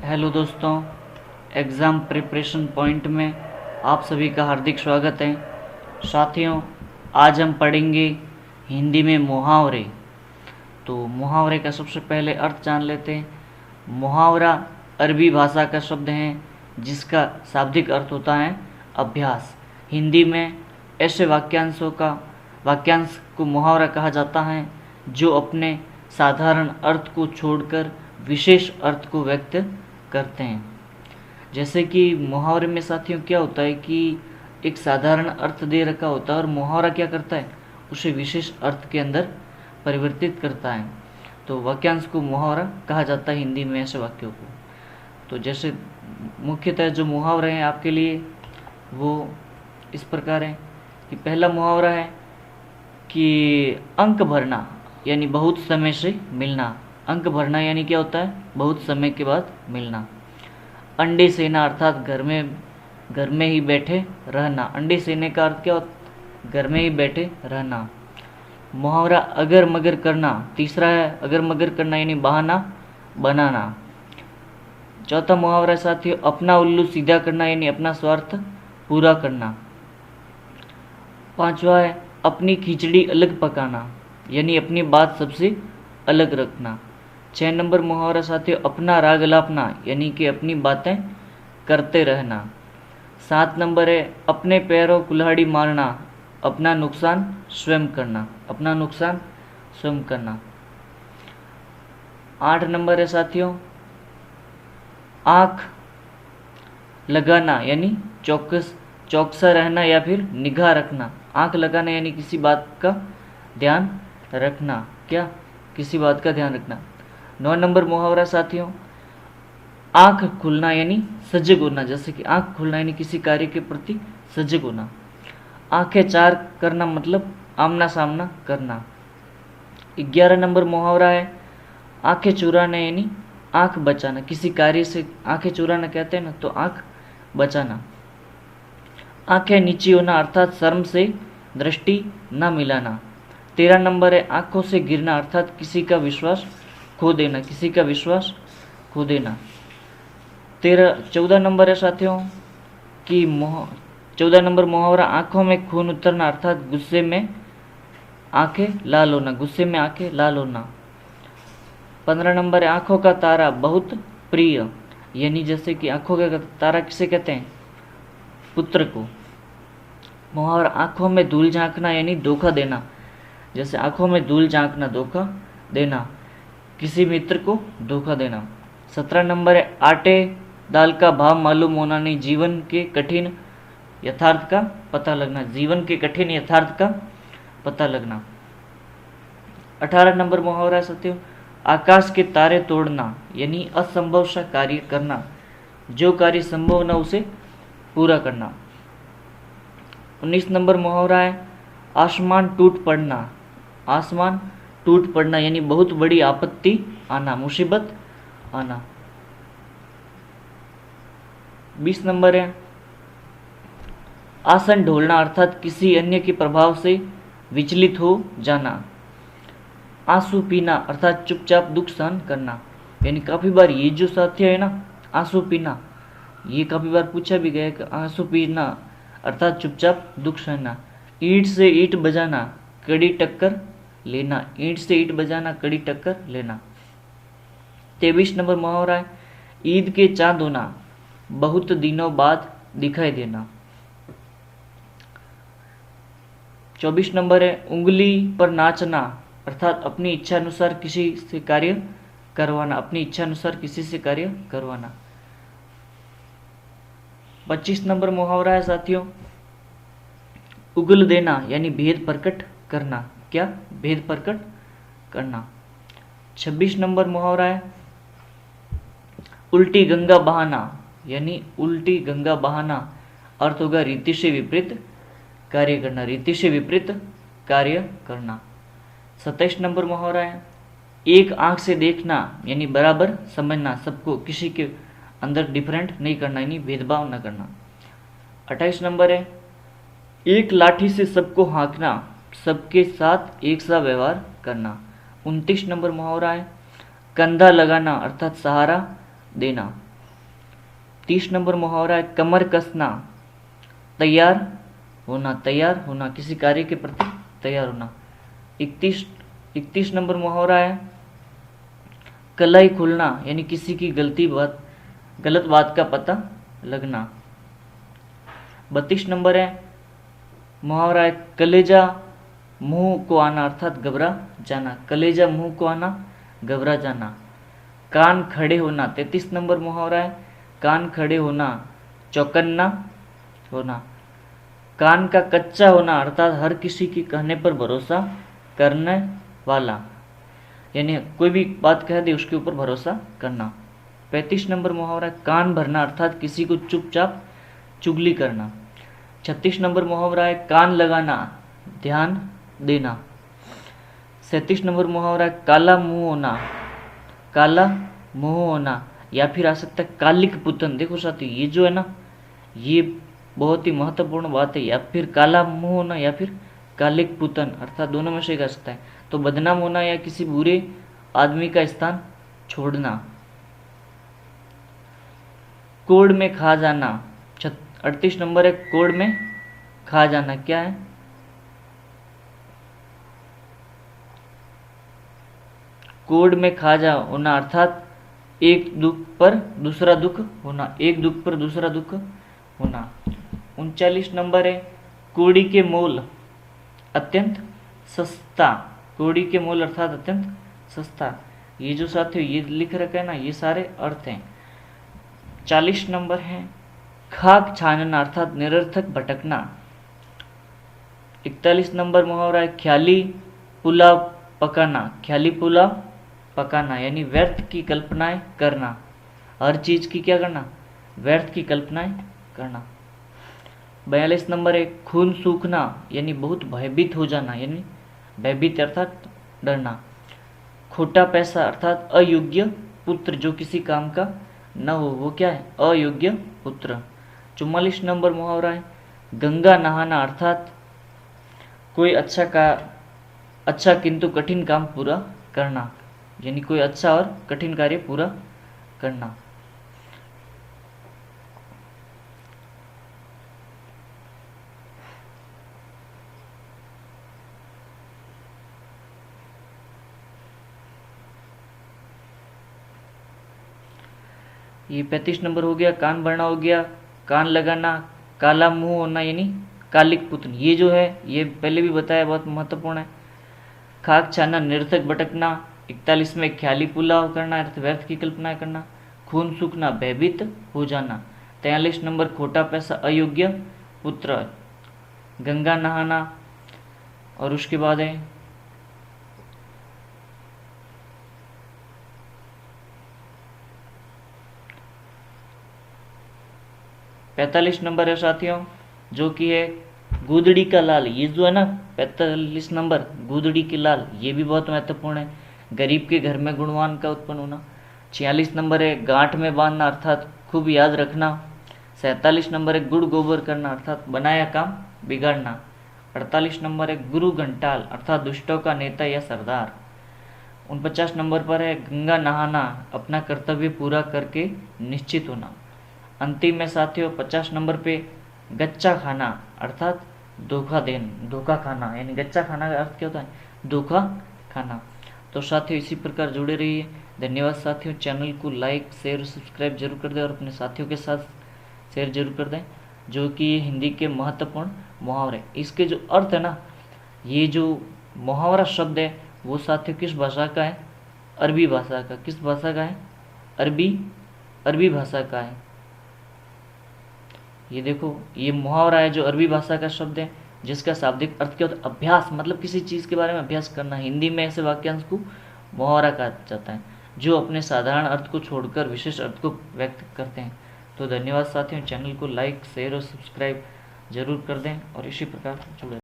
Hello दोस्तों, exam preparation point में आप सभी का हार्दिक स्वागत है। साथियों, आज हम पढ़ेंगे हिंदी में मुहावरे। तो मुहावरे का सबसे पहले अर्थ जान लेते हैं। मुहावरा अरबी भाषा का शब्द है जिसका शाब्दिक अर्थ होता है अभ्यास। हिंदी में ऐसे वाक्यांश को मुहावरा कहा जाता है जो अपने साधारण अर्थ को छोड़कर विशेष अर्थ को व्यक्त करते हैं। जैसे कि मुहावरे में साथियों क्या होता है कि एक साधारण अर्थ दे रखा होता है और मुहावरा क्या करता है, उसे विशेष अर्थ के अंदर परिवर्तित करता है। तो वाक्यांश को मुहावरा कहा जाता है हिंदी में ऐसे वाक्यों को। तो जैसे मुख्यतः जो मुहावरे हैं आपके लिए वो इस प्रकार है कि पहला मुहावरा है कि अंक भरना यानी बहुत समय से मिलना। अंक भरना यानी क्या होता है, बहुत समय के बाद मिलना। अंडे सेना अर्थात घर में ही बैठे रहना। अंडे सेने का अर्थ क्या होता है, घर में ही बैठे रहना। मुहावरा अगर मगर करना, तीसरा है अगर मगर करना यानी बहाना बनाना। चौथा मुहावरा साथियों अपना उल्लू सीधा करना यानी अपना स्वार्थ पूरा करना। पांचवा है अपनी खिचड़ी अलग पकाना यानी अपनी बात सबसे अलग रखना। 6 नंबर मुहावरा साथियों अपना राग अलापना यानी कि अपनी बातें करते रहना। 7 नंबर है अपने पैरों कुल्हाड़ी मारना, अपना नुकसान स्वयं करना। अपना नुकसान स्वयं करना। 8 नंबर है साथियों आँख लगाना यानी चौकसा रहना या फिर निगाह रखना। आँख लगाना यानी किसी बात का ध्यान रखना। क्या, किसी बात का ध्यान रखना। 9 नंबर मुहावरा साथियों आँख खुलना यानी सजग होना। जैसे कि आँख खुलना यानी किसी कार्य के प्रति सजग होना। आंखें चार करना मतलब आमना सामना करना। 11 नंबर मुहावरा है आंखें चुराना यानी आँख बचाना। किसी कार्य से आंखें चुराना कहते हैं ना, तो आँख बचाना। आंखें नीची होना अर्थात शर्म से दृष्टि न मिलाना। 13 नंबर है आंखों से गिरना अर्थात किसी का विश्वास खो देना। किसी का विश्वास खो देना। 14 नंबर है साथियों कि 14 नंबर मुहावरा आंखों में खून उतरना अर्थात गुस्से में आंखें लाल होना। गुस्से में आंखें लाल होना। 15 नंबर है आंखों का तारा बहुत प्रिय यानी जैसे कि आंखों का तारा किसे कहते हैं, पुत्र को। मुहावरा आंखों में धूल झांकना यानी धोखा देना। जैसे आंखों में धूल झांकना, धोखा देना, किसी मित्र को धोखा देना। 17 नंबर है आटे दाल का भाव मालूम होना नहीं, जीवन के कठिन यथार्थ का पता लगना। जीवन के कठिन यथार्थ का पता लगना। 18 नंबर मुहावरा है साथियों आकाश के तारे तोड़ना यानी असंभव सा कार्य करना। जो कार्य संभव न उसे पूरा करना। 19 नंबर मुहावरा है आसमान टूट पड़ना। आसमान टूट पड़ना यानी बहुत बड़ी आपत्ति आना, मुसीबत आना। 20 नंबर है आसन ढोलना अर्थात किसी अन्य के प्रभाव से विचलित हो जाना। आंसू पीना अर्थात चुपचाप दुख सहन करना। यानी काफी बार ये जो साथी है ना आंसू पीना, ये काफी बार पूछा भी गया कि आंसू पीना अर्थात चुपचाप दुख सहना। ईंट से ईंट बजाना कड़ी टक्कर लेना। ईंट से ईंट बजाना कड़ी टक्कर लेना। 23 नंबर मुहावरा है ईद के चांद होना, बहुत दिनों बाद दिखाई देना। 24 नंबर है उंगली पर नाचना अर्थात अपनी इच्छा अनुसार किसी से कार्य करवाना। अपनी इच्छा अनुसार किसी से कार्य करवाना। 25 नंबर मुहावरा है साथियों उगल देना यानी भेद प्रकट करना। क्या, भेद प्रकट करना। 26 नंबर मुहावरा है उल्टी गंगा बहाना यानी उल्टी गंगा बहाना अर्थ होगा रीति से विपरीत कार्य करना। रीति से विपरीत कार्य करना। 27 नंबर मुहावरा है एक आंख से देखना यानी बराबर समझना, सबको किसी के अंदर डिफरेंट नहीं करना यानी भेदभाव न करना। 28 नंबर है एक लाठी से सबको हाँकना, सबके साथ एक सा व्यवहार करना। 29 नंबर मुहावरा है कंधा लगाना अर्थात सहारा देना। 30 नंबर मुहावरा है कमर कसना, तैयार होना, किसी कार्य के प्रति तैयार होना। 31 नंबर मुहावरा है कलाई खुलना, यानी किसी की गलत बात का पता लगना। 32 नंबर है मुहावरा है कलेजा मुंह को आना, अर्थात घबरा जाना, कलेजा मुंह को आना, घबरा जाना। कान खड़े होना, 33 नंबर मुहावरा है कान खड़े होना, चौकन्ना होना। कान का कच्चा होना, अर्थात हर किसी के कहने पर भरोसा करने वाला, यानी कोई भी बात कह दे उसके ऊपर भरोसा करना। 35 नंबर मुहावरा है कान भरना, अर्थात किसी को चुपचाप चुगली करना। 36 नंबर मुहावरा है कान लगाना, ध्यान देना। 37 नंबर मुहावरा है काला मुंह होना, या फिर आ सकता है कालिक पुतन। देखो साथी ये जो है ना, ये बहुत ही महत्वपूर्ण बात है, या फिर काला मुंह होना या फिर कालिक पुतन, अर्थात दोनों में से एक आ सकता है। तो बदनाम होना या किसी बुरे आदमी का स्थान छोड़ना। कोड़ में खा जाना, 38 नंबर है कोड़ में खा जाना, क्या है? कोड़ में खा जा होना, अर्थात एक दुख पर दूसरा दुख होना, एक दुख पर दूसरा दुख होना। 39 नंबर है कोड़ी के मोल अत्यंत सस्ता, कोड़ी के मोल अर्थात अत्यंत सस्ता। ये जो साथियों ये लिख रखा है ना, ये सारे अर्थ हैं। 40 नंबर है खाक छानना, अर्थात निरर्थक भटकना। 41 नंबर मुहावरा है ख्याली पुलाव पकाना, ख्याली पुलाव पकाना, यानी व्यर्थ की कल्पनाएं करना, हर चीज की क्या करना? व्यर्थ की कल्पनाएं करना। 42 नंबर है खून सूखना, यानी बहुत भयभीत हो जाना, यानी भयभीत अर्थात डरना। खोटा पैसा अर्थात अयोग्य पुत्र, जो किसी काम का न हो वो क्या है? अयोग्य पुत्र। 44 नंबर मुहावरा है गंगा नहाना, अर्थात कोई अच्छा किंतु कठिन काम पूरा करना, यानी कोई अच्छा और कठिन कार्य पूरा करना। ये 35 नंबर हो गया कान भरना हो गया, कान लगाना, काला मुंह होना यानी कालिक पुतन, ये जो है ये पहले भी बताया बहुत महत्वपूर्ण है। खाक छाना निरर्थक भटकना। 41 में ख्याली पुलाव करना, अर्थ व्यर्थ की कल्पना करना। खून सूखना भयभीत हो जाना। 43 नंबर खोटा पैसा अयोग्य पुत्र। गंगा नहाना, और उसके बाद है 45 नंबर है साथियों, जो कि है गुदड़ी का लाल। ये जो है ना 45 नंबर गुदड़ी की लाल, ये भी बहुत महत्वपूर्ण है। गरीब के घर में गुणवान का उत्पन्न होना। 46 नंबर है गांठ में बांधना, अर्थात खूब याद रखना। 47 नंबर है गुड़ गोबर करना, अर्थात बनाया काम बिगाड़ना। 48 नंबर है गुरु घंटाल, अर्थात दुष्टों का नेता या सरदार। 49 नंबर पर है गंगा नहाना, अपना कर्तव्य पूरा करके निश्चित होना। अंतिम में साथियों 50 नंबर पे गच्चा खाना, अर्थात धोखा खाना, यानी गच्चा खाना का अर्थ क्या होता है? धोखा खाना। तो साथियों इसी प्रकार जुड़े रहिए। धन्यवाद साथियों। चैनल को लाइक शेयर और सब्सक्राइब जरूर कर दें और अपने साथियों के साथ शेयर जरूर कर दें, जो कि ये हिंदी के महत्वपूर्ण मुहावरे। इसके जो अर्थ है ना, ये जो मुहावरा शब्द है वो साथियों किस भाषा का है? अरबी भाषा का। किस भाषा का है? अरबी भाषा का है। ये देखो ये मुहावरा है जो अरबी भाषा का शब्द है, जिसका शाब्दिक अर्थ क्या होता है? अभ्यास, मतलब किसी चीज़ के बारे में अभ्यास करना। हिंदी में ऐसे वाक्यांश को मुहावरा कहा जाता है, जो अपने साधारण अर्थ को छोड़कर विशेष अर्थ को व्यक्त करते हैं। तो धन्यवाद साथियों। चैनल को लाइक शेयर और सब्सक्राइब जरूर कर दें और इसी प्रकार जुड़े